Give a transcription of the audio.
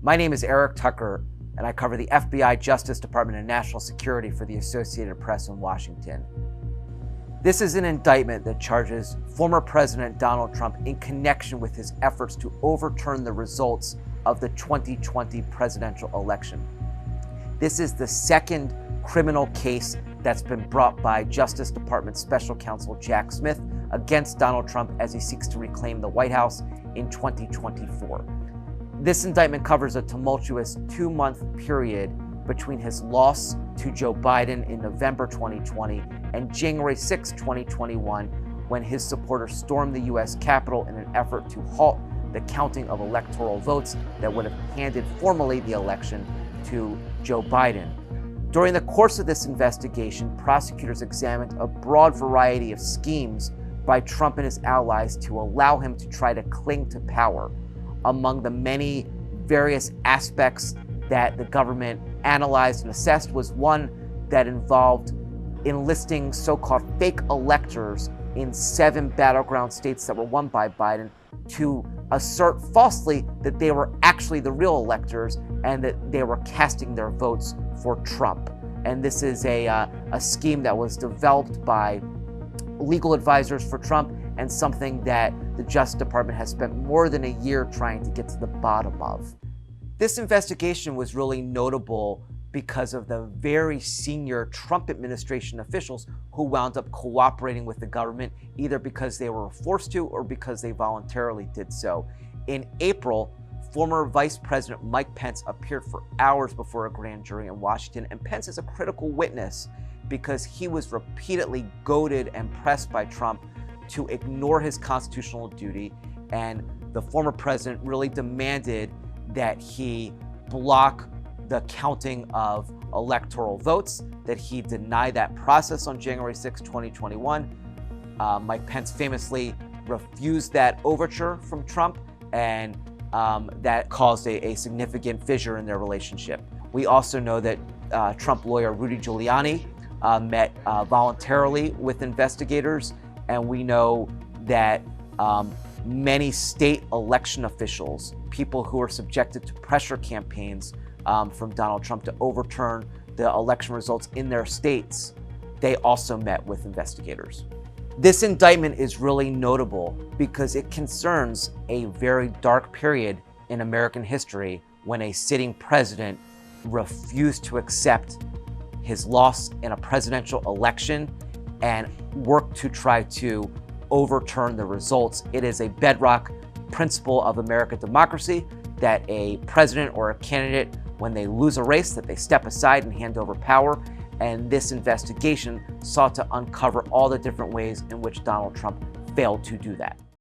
My name is Eric Tucker, and I cover the FBI, Justice Department, and National Security for the Associated Press in Washington. This is an indictment that charges former President Donald Trump in connection with his efforts to overturn the results of the 2020 presidential election. This is the second criminal case that's been brought by Justice Department Special Counsel Jack Smith against Donald Trump as he seeks to reclaim the White House in 2024. This indictment covers a tumultuous 2-month period between his loss to Joe Biden in November 2020 and January 6, 2021, when his supporters stormed the U.S. Capitol in an effort to halt the counting of electoral votes that would have handed formally the election to Joe Biden. During the course of this investigation, prosecutors examined a broad variety of schemes by Trump and his allies to allow him to try to cling to power. Among the many various aspects that the government analyzed and assessed was one that involved enlisting so-called fake electors in 7 battleground states that were won by Biden to assert falsely that they were actually the real electors and that they were casting their votes for Trump. And this is a scheme that was developed by legal advisors for Trump and something that the Justice Department has spent more than a year trying to get to the bottom of. This investigation was really notable because of the very senior Trump administration officials who wound up cooperating with the government, either because they were forced to or because they voluntarily did so. In April, former Vice President Mike Pence appeared for hours before a grand jury in Washington, and Pence is a critical witness because he was repeatedly goaded and pressed by Trump to ignore his constitutional duty, and the former president really demanded that he block the counting of electoral votes, that he deny that process on January 6, 2021. Mike Pence famously refused that overture from Trump, and that caused a significant fissure in their relationship. We also know that Trump lawyer Rudy Giuliani met voluntarily with investigators, and we know that many state election officials, people who are subjected to pressure campaigns from Donald Trump to overturn the election results in their states, they also met with investigators. This indictment is really notable because it concerns a very dark period in American history when a sitting president refused to accept his loss in a presidential election and worked to try to overturn the results. It is a bedrock principle of American democracy that a president or a candidate, when they lose a race, that they step aside and hand over power. And this investigation sought to uncover all the different ways in which Donald Trump failed to do that.